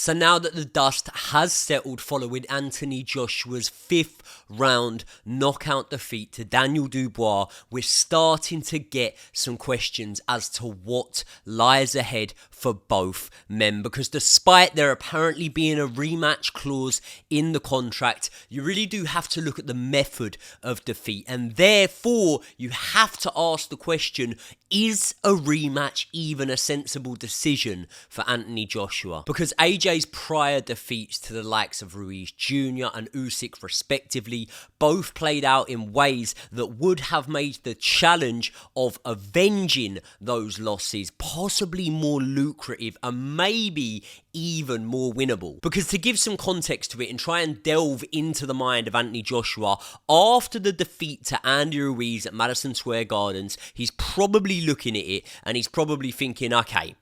So now that the dust has settled following Anthony Joshua's 5th round knockout defeat to Daniel Dubois, we're starting to get some questions as to what lies ahead for both men, because despite there apparently being a rematch clause in the contract, you really do have to look at the method of defeat, and therefore you have to ask the question, is a rematch even a sensible decision for Anthony Joshua? Because AJ's prior defeats to the likes of Ruiz Jr. and Usyk respectively both played out in ways that would have made the challenge of avenging those losses possibly more lucrative and maybe even more winnable. Because to give some context to it and try and delve into the mind of Anthony Joshua, after the defeat to Andy Ruiz at Madison Square Gardens, he's probably looking at it and he's probably thinking, okay,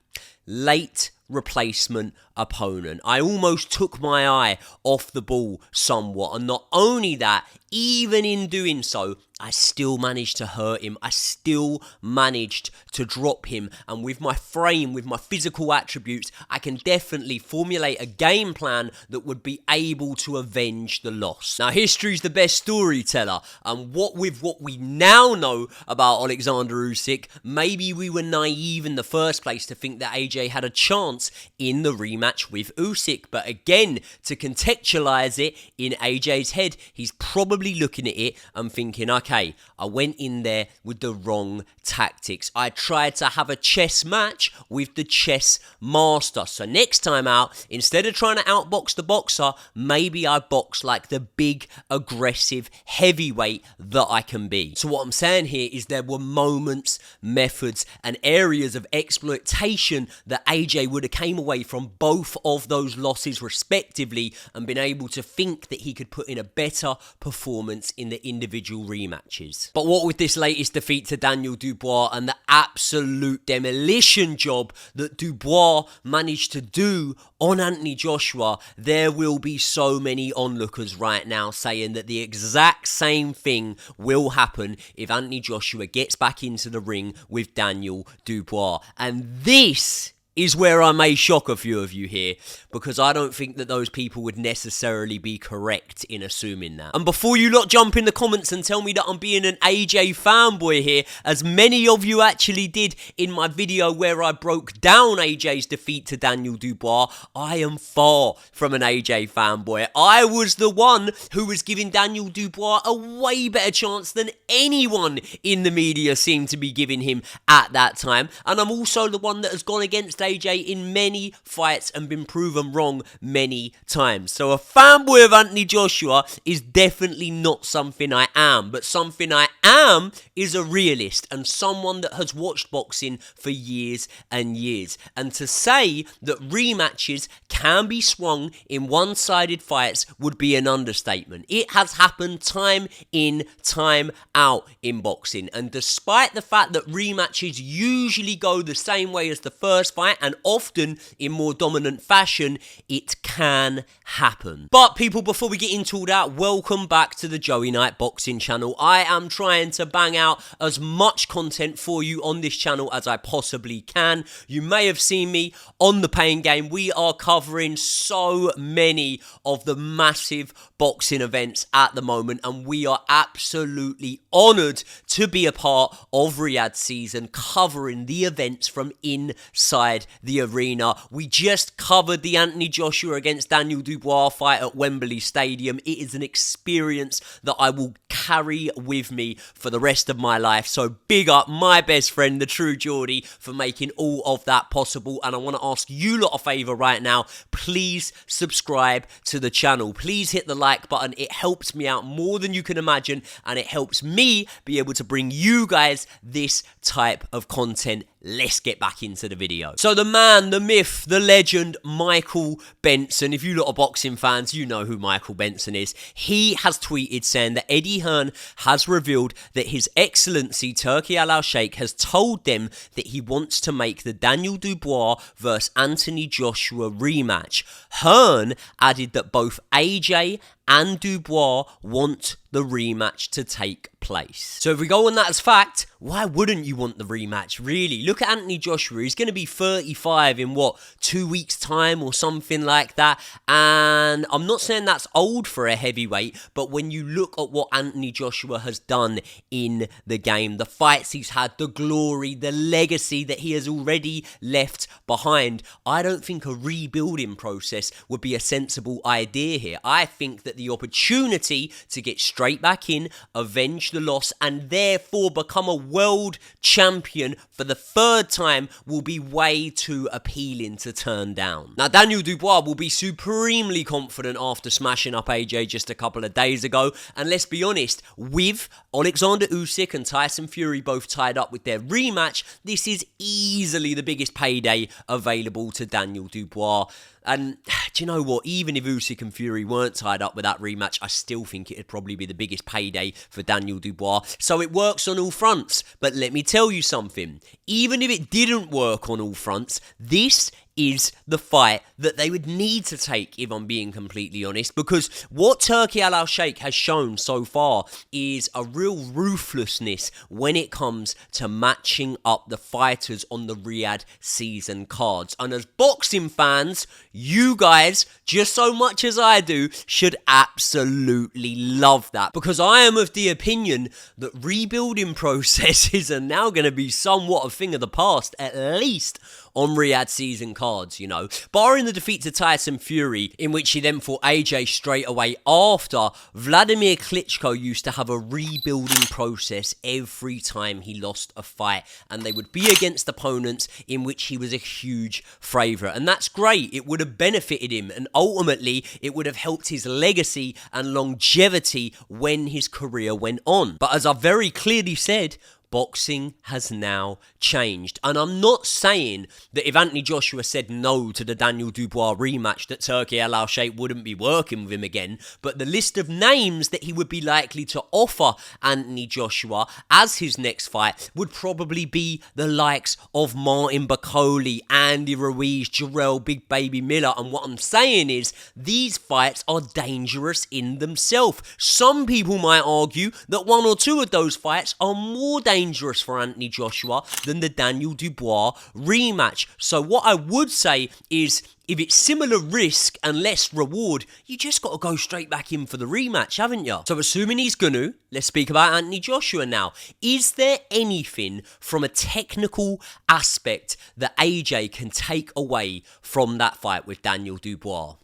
late replacement opponent. I almost took my eye off the ball somewhat, and not only that, even in doing so, I still managed to hurt him. I still managed to drop him, and with my frame, with my physical attributes, I can definitely formulate a game plan that would be able to avenge the loss. Now, history's the best storyteller, and what we now know about Alexander Usyk, maybe we were naive in the first place to think that AJ had a chance in the rematch with Usyk. But again, to contextualize it in AJ's head, he's probably looking at it and thinking, okay, I went in there with the wrong tactics. I tried to have a chess match with the chess master. So next time out, instead of trying to outbox the boxer, maybe I box like the big, aggressive heavyweight that I can be. So what I'm saying here is there were moments, methods, and areas of exploitation that AJ would have came away from both of those losses respectively and been able to think that he could put in a better performance in the individual rematches. But what with this latest defeat to Daniel Dubois and the absolute demolition job that Dubois managed to do on Anthony Joshua, there will be so many onlookers right now saying that the exact same thing will happen if Anthony Joshua gets back into the ring with Daniel Dubois. And this is where I may shock a few of you here, because I don't think that those people would necessarily be correct in assuming that. And before you lot jump in the comments and tell me that I'm being an AJ fanboy here, as many of you actually did in my video where I broke down AJ's defeat to Daniel Dubois, I am far from an AJ fanboy. I was the one who was giving Daniel Dubois a way better chance than anyone in the media seemed to be giving him at that time. And I'm also the one that has gone against AJ in many fights and been proven wrong many times. So a fanboy of Anthony Joshua is definitely not something I am, but something I am is a realist and someone that has watched boxing for years and years. And to say that rematches can be swung in one-sided fights would be an understatement. It has happened time in, time out in boxing, and despite the fact that rematches usually go the same way as the first fight, and often in more dominant fashion, it can happen. But people, before we get into all that, welcome back to the Joey Knight Boxing channel. I am trying to bang out as much content for you on this channel as I possibly can. You may have seen me on the Pain Game. We are covering so many of the massive boxing events at the moment, and we are absolutely honoured to be a part of Riyadh season, covering the events from inside the arena. We just covered the Anthony Joshua against Daniel Dubois fight at Wembley Stadium. It is an experience that I will carry with me for the rest of my life. So big up my best friend, the true Geordie, for making all of that possible. And I want to ask you lot a favour right now. Please subscribe to the channel. Please hit the like button. It helps me out more than you can imagine, and it helps me be able to bring you guys this type of content. Let's get back into the video. So the man, the myth, the legend, Michael Benson. If you lot are boxing fans, you know who Michael Benson is. He has tweeted saying that Eddie Hearn has revealed that His Excellency Turki Al-Sheikh has told them that he wants to make the Daniel Dubois vs Anthony Joshua rematch. Hearn added that both AJ and Dubois want the rematch to take place. So if we go on that as fact, why wouldn't you want the rematch, really? Look at Anthony Joshua. He's going to be 35 in, 2 weeks' time or something like that. And I'm not saying that's old for a heavyweight, but when you look at what Anthony Joshua has done in the game, the fights he's had, the glory, the legacy that he has already left behind, I don't think a rebuilding process would be a sensible idea here. I think that the opportunity to get straight back in, avenge the loss, and therefore become a world champion for the third time will be way too appealing to turn down. Now, Daniel Dubois will be supremely confident after smashing up AJ just a couple of days ago, and let's be honest, with Alexander Usyk and Tyson Fury both tied up with their rematch, this is easily the biggest payday available to Daniel Dubois. And do you know what? Even if Usyk and Fury weren't tied up with that rematch, I still think it'd probably be the biggest payday for Daniel Dubois. So it works on all fronts. But let me tell you something. Even if it didn't work on all fronts, this is the fight that they would need to take, if I'm being completely honest, because what Turki Al Sheikh has shown so far is a real ruthlessness when it comes to matching up the fighters on the Riyadh season cards. And as boxing fans, you guys, just so much as I do, should absolutely love that, because I am of the opinion that rebuilding processes are now going to be somewhat a thing of the past, at least on Riyadh season cards, you know. Barring the defeat to Tyson Fury, in which he then fought AJ straight away after, Vladimir Klitschko used to have a rebuilding process every time he lost a fight, and they would be against opponents in which he was a huge favourite. And that's great. It would have benefited him, and ultimately it would have helped his legacy and longevity when his career went on. But as I very clearly said, boxing has now changed. And I'm not saying that if Anthony Joshua said no to the Daniel Dubois rematch, that Turki Al Sheikh wouldn't be working with him again. But the list of names that he would be likely to offer Anthony Joshua as his next fight would probably be the likes of Martin Bakole, Andy Ruiz, Jarrell Big Baby Miller. And what I'm saying is, these fights are dangerous in themselves. Some people might argue that one or two of those fights are more dangerous for Anthony Joshua than the Daniel Dubois rematch. So what I would say is, if it's similar risk and less reward, you just got to go straight back in for the rematch, haven't you? So assuming he's gonna, let's speak about Anthony Joshua now. Is there anything from a technical aspect that AJ can take away from that fight with Daniel Dubois?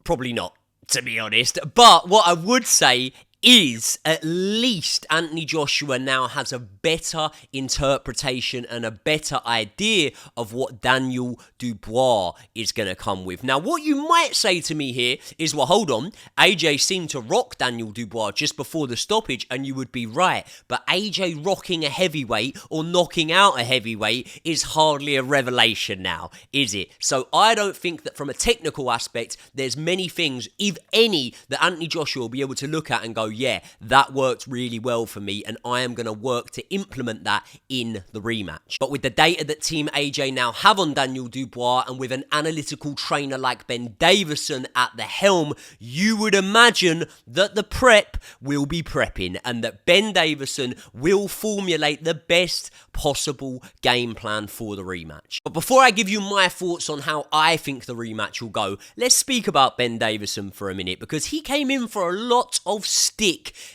Probably not, to be honest. But what I would say is, at least Anthony Joshua now has a better interpretation and a better idea of what Daniel Dubois is going to come with. Now, what you might say to me here is, well, hold on, AJ seemed to rock Daniel Dubois just before the stoppage, and you would be right. But AJ rocking a heavyweight or knocking out a heavyweight is hardly a revelation now, is it? So I don't think that from a technical aspect, there's many things, if any, that Anthony Joshua will be able to look at and go, yeah, that worked really well for me, and I am going to work to implement that in the rematch. But with the data that Team AJ now have on Daniel Dubois, and with an analytical trainer like Ben Davison at the helm, you would imagine that the prep will be prepping, and that Ben Davison will formulate the best possible game plan for the rematch. But before I give you my thoughts on how I think the rematch will go, let's speak about Ben Davison for a minute, because he came in for a lot of stick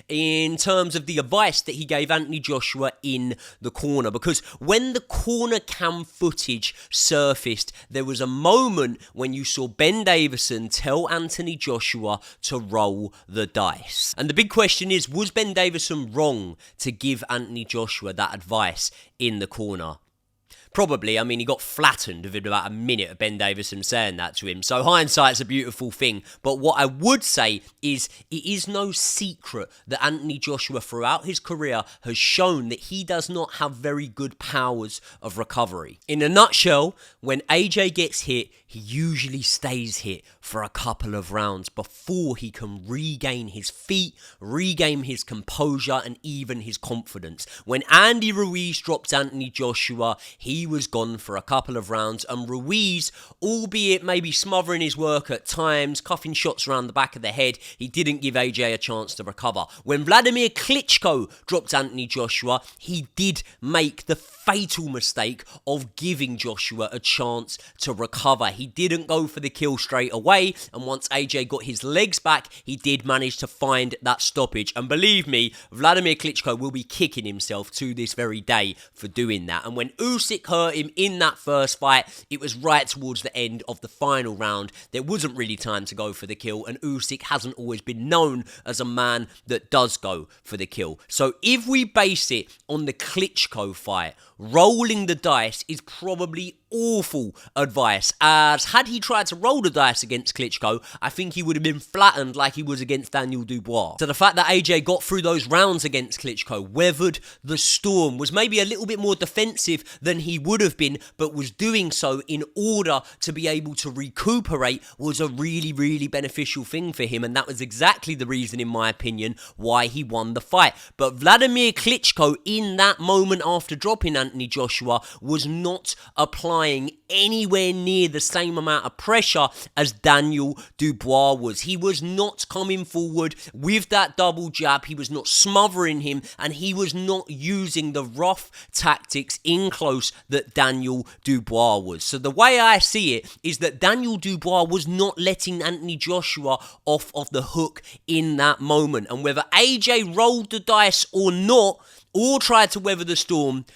in terms of the advice that he gave Anthony Joshua in the corner. Because when the corner cam footage surfaced, there was a moment when you saw Ben Davison tell Anthony Joshua to roll the dice. And the big question is, was Ben Davison wrong to give Anthony Joshua that advice in the corner? Probably. I mean, he got flattened within about a minute of Ben Davison saying that to him. So hindsight's a beautiful thing. But what I would say is, it is no secret that Anthony Joshua throughout his career has shown that he does not have very good powers of recovery. In a nutshell, when AJ gets hit, he he usually stays hit for a couple of rounds before he can regain his feet, regain his composure, and even his confidence. When Andy Ruiz dropped Anthony Joshua, he was gone for a couple of rounds, and Ruiz, albeit maybe smothering his work at times, cuffing shots around the back of the head, he didn't give AJ a chance to recover. When Vladimir Klitschko dropped Anthony Joshua, he did make the fatal mistake of giving Joshua a chance to recover. He didn't go for the kill straight away, and once AJ got his legs back, he did manage to find that stoppage. And believe me, Vladimir Klitschko will be kicking himself to this very day for doing that. And when Usyk hurt him in that first fight, it was right towards the end of the final round. There wasn't really time to go for the kill, and Usyk hasn't always been known as a man that does go for the kill. So if we base it on the Klitschko fight, rolling the dice is probably awful advice, as had he tried to roll the dice against Klitschko, I think he would have been flattened like he was against Daniel Dubois. So the fact that AJ got through those rounds against Klitschko, weathered the storm, was maybe a little bit more defensive than he would have been, but was doing so in order to be able to recuperate, was a really, really beneficial thing for him, and that was exactly the reason, in my opinion, why he won the fight. But Vladimir Klitschko, in that moment after dropping Anthony Joshua, was not applying anywhere near the same amount of pressure as Daniel Dubois was. He was not coming forward with that double jab, he was not smothering him, and he was not using the rough tactics in close that Daniel Dubois was. So the way I see it is that Daniel Dubois was not letting Anthony Joshua off of the hook in that moment, and whether AJ rolled the dice or not, or tried to weather the storm,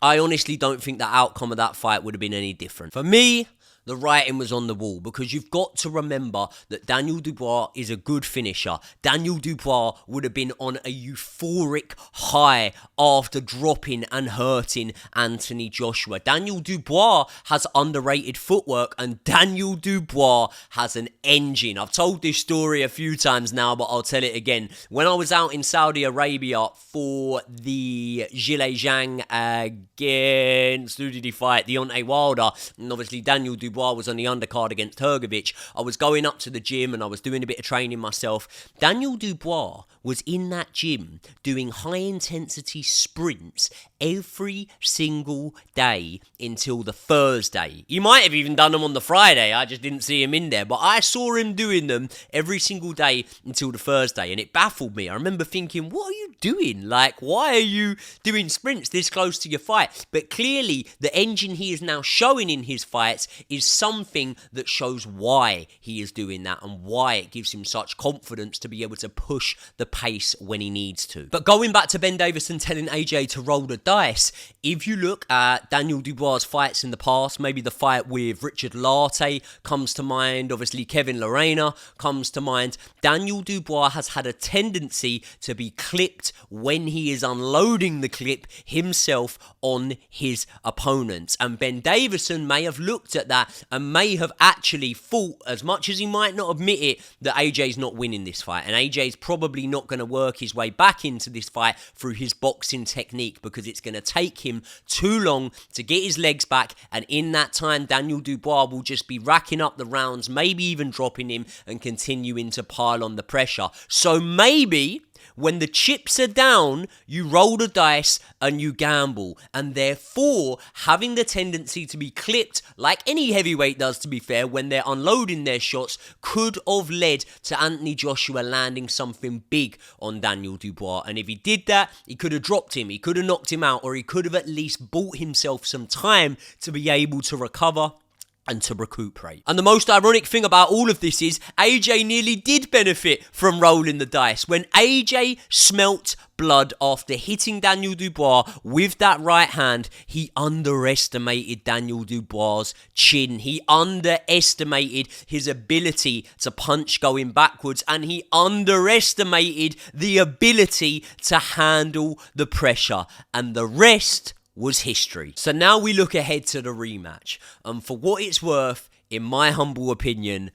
I honestly don't think the outcome of that fight would have been any different. For me, the writing was on the wall, because you've got to remember that Daniel Dubois is a good finisher. Daniel Dubois would have been on a euphoric high after dropping and hurting Anthony Joshua. Daniel Dubois has underrated footwork, and Daniel Dubois has an engine. I've told this story a few times now, but I'll tell it again. When I was out in Saudi Arabia for the Zhilei Zhang against, who did he fight? Deontay Wilder, and obviously Daniel Dubois was on the undercard against Hrgovic. I was going up to the gym and I was doing a bit of training myself. Daniel Dubois was in that gym doing high intensity sprints every single day until the Thursday. He might have even done them on the Friday, I just didn't see him in there, but I saw him doing them every single day until the Thursday, and it baffled me. I remember thinking, what are you doing? Like, why are you doing sprints this close to your fight? But clearly the engine he is now showing in his fights is something that shows why he is doing that, and why it gives him such confidence to be able to push the pace when he needs to. But going back to Ben Davison telling AJ to roll the dice, if you look at Daniel Dubois' fights in the past, maybe the fight with Richard Lartey comes to mind, obviously Kevin Lorena comes to mind, Daniel Dubois has had a tendency to be clipped when he is unloading the clip himself on his opponents, and Ben Davison may have looked at that and may have actually thought, as much as he might not admit it, that AJ's not winning this fight, and AJ's probably not going to work his way back into this fight through his boxing technique, because it's going to take him too long to get his legs back, and in that time Daniel Dubois will just be racking up the rounds, maybe even dropping him and continuing to pile on the pressure. So maybe when the chips are down, you roll the dice and you gamble, and therefore having the tendency to be clipped, like any heavyweight does to be fair, when they're unloading their shots, could have led to Anthony Joshua landing something big on Daniel Dubois. And if he did that, he could have dropped him, he could have knocked him out, or he could have at least bought himself some time to be able to recover and to recuperate. And the most ironic thing about all of this is AJ nearly did benefit from rolling the dice. When AJ smelt blood after hitting Daniel Dubois with that right hand, he underestimated Daniel Dubois' chin. He underestimated his ability to punch going backwards, and he underestimated the ability to handle the pressure. And the rest was history. So now we look ahead to the rematch, and for what it's worth, in my humble opinion,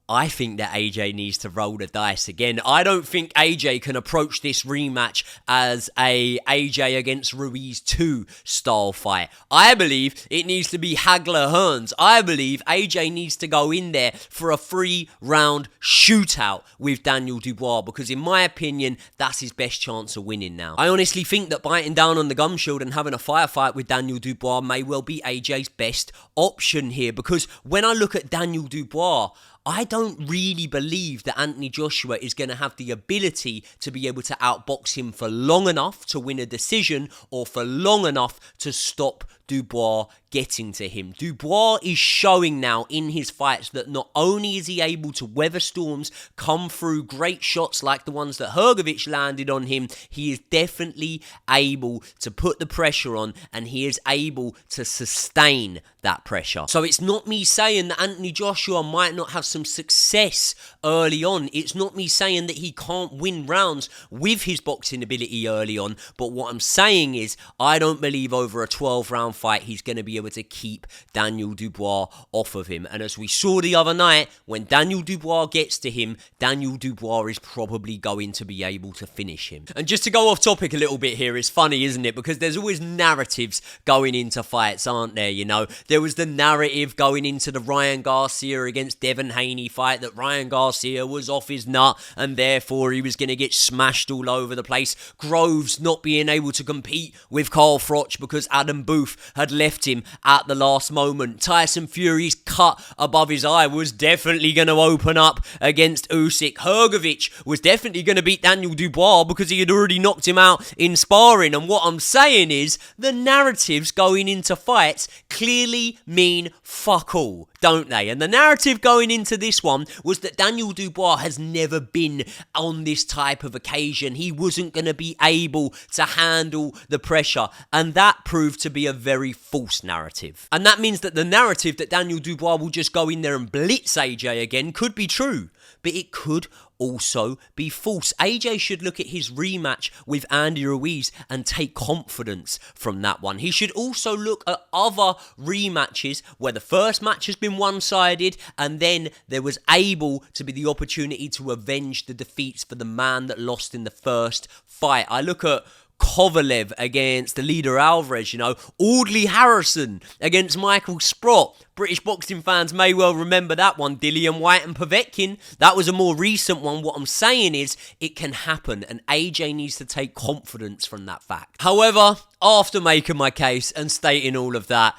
I think that AJ needs to roll the dice again. I don't think AJ can approach this rematch as a AJ against Ruiz 2 style fight. I believe it needs to be Hagler-Hearns. I believe AJ needs to go in there for a 3-round shootout with Daniel Dubois, because in my opinion, that's his best chance of winning now. I honestly think that biting down on the gum shield and having a firefight with Daniel Dubois may well be AJ's best option here, because when I look at Daniel Dubois, I don't really believe that Anthony Joshua is going to have the ability to be able to outbox him for long enough to win a decision, or for long enough to stop Dubois getting to him. Dubois is showing now in his fights that not only is he able to weather storms, come through great shots like the ones that Hrgović landed on him, he is definitely able to put the pressure on, and he is able to sustain that pressure. So it's not me saying that Anthony Joshua might not have some success early on. It's not me saying that he can't win rounds with his boxing ability early on. But what I'm saying is, I don't believe over a 12-round fight he's going to be able to keep Daniel Dubois off of him. And as we saw the other night, when Daniel Dubois gets to him, Daniel Dubois is probably going to be able to finish him. And just to go off topic a little bit here, it's funny, isn't it? Because there's always narratives going into fights, aren't there? You know, there was the narrative going into the Ryan Garcia against Devin Haney fight that Ryan Garcia was off his nut and therefore he was going to get smashed all over the place. Groves not being able to compete with Carl Froch because Adam Booth had left him at the last moment. Tyson Fury's cut above his eye was definitely going to open up against Usyk. Hrgović was definitely going to beat Daniel Dubois because he had already knocked him out in sparring. And what I'm saying is, the narratives going into fights clearly mean fuck all, don't they? And the narrative going into this one was that Daniel Dubois has never been on this type of occasion. He wasn't going to be able to handle the pressure, and that proved to be a very false narrative. And that means that the narrative that Daniel Dubois will just go in there and blitz AJ again could be true, but it could also be false. AJ should look at his rematch with Andy Ruiz and take confidence from that one. He should also look at other rematches where the first match has been one-sided and then there was able to be the opportunity to avenge the defeats for the man that lost in the first fight. I look at Kovalev against the leader Alvarez, you know, Audley Harrison against Michael Sprott. British boxing fans may well remember that one. Dillian White and Povetkin, that was a more recent one. What I'm saying is, it can happen, and AJ needs to take confidence from that fact. However, after making my case and stating all of that,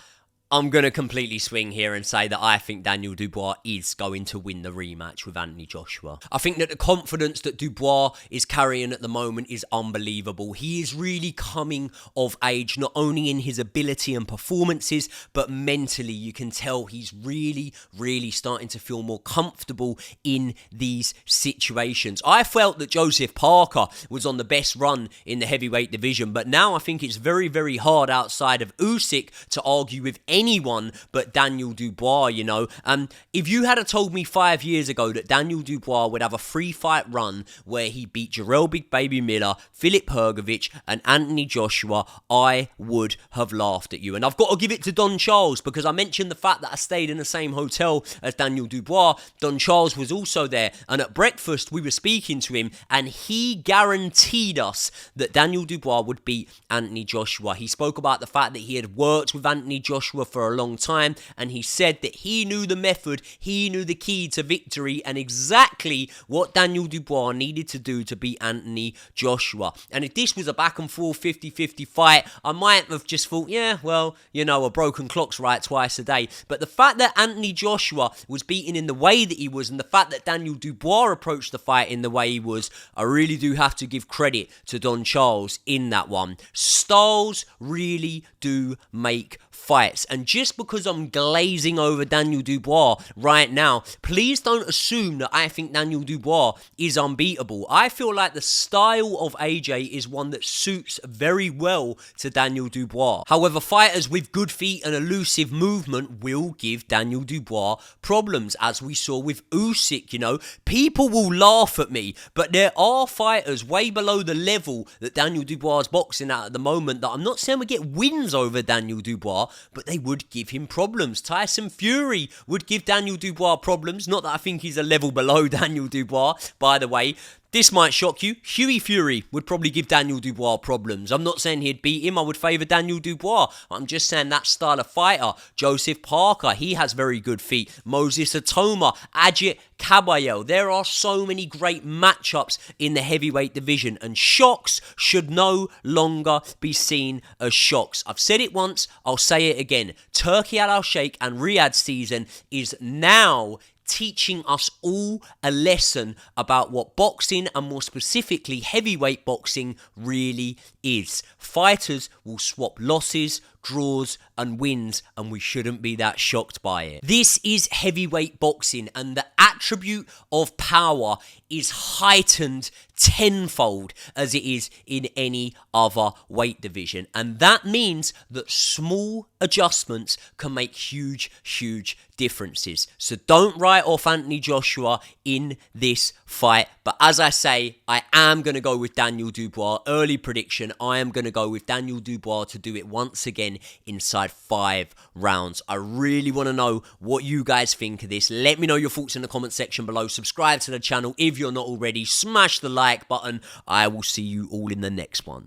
I'm going to completely swing here and say that I think Daniel Dubois is going to win the rematch with Anthony Joshua. I think that the confidence that Dubois is carrying at the moment is unbelievable. He is really coming of age, not only in his ability and performances, but mentally. You can tell he's really, really starting to feel more comfortable in these situations. I felt that Joseph Parker was on the best run in the heavyweight division, but now I think it's very, very hard outside of Usyk to argue with anyone but Daniel Dubois, you know. If you had told me 5 years ago that Daniel Dubois would have a 3-fight run where he beat Jarrell Big Baby Miller, Filip Hrgović and Anthony Joshua, I would have laughed at you. And I've got to give it to Don Charles, because I mentioned the fact that I stayed in the same hotel as Daniel Dubois. Don Charles was also there, and at breakfast we were speaking to him and he guaranteed us that Daniel Dubois would beat Anthony Joshua. He spoke about the fact that he had worked with Anthony Joshua for a long time, and he said that he knew the method, he knew the key to victory, and exactly what Daniel Dubois needed to do to beat Anthony Joshua. And if this was a back and forth 50-50 fight, I might have just thought, yeah, well, you know, a broken clock's right twice a day. But the fact that Anthony Joshua was beaten in the way that he was, and the fact that Daniel Dubois approached the fight in the way he was, I really do have to give credit to Don Charles in that one. Styles really do make fights. And just because I'm glazing over Daniel Dubois right now, please don't assume that I think Daniel Dubois is unbeatable. I feel like the style of AJ is one that suits very well to Daniel Dubois. However, fighters with good feet and elusive movement will give Daniel Dubois problems, as we saw with Usyk, you know. People will laugh at me, but there are fighters way below the level that Daniel Dubois is boxing at the moment that I'm not saying we get wins over Daniel Dubois, but they would give him problems. Tyson Fury would give Daniel Dubois problems. Not that I think he's a level below Daniel Dubois, by the way. This might shock you. Hughie Fury would probably give Daniel Dubois problems. I'm not saying he'd beat him. I would favour Daniel Dubois. I'm just saying that style of fighter. Joseph Parker, he has very good feet. Moses Atoma, Ajit Caballero. There are so many great matchups in the heavyweight division, and shocks should no longer be seen as shocks. I've said it once, I'll say it again. Turki Al Sheikh and Riyadh season is now teaching us all a lesson about what boxing, and more specifically heavyweight boxing, really is. Fighters will swap losses, draws and wins, and we shouldn't be that shocked by it. This is heavyweight boxing, and the attribute of power is heightened tenfold as it is in any other weight division, and that means that small adjustments can make huge differences. So don't write off Anthony Joshua in this fight, but as I say, I am going to go with Daniel Dubois. Early prediction, I am going to go with Daniel Dubois to do it once again inside 5 rounds. I really want to know what you guys think of this. Let me know your thoughts in the comment section below. Subscribe to the channel if you're not already. Smash the like button. I will see you all in the next one.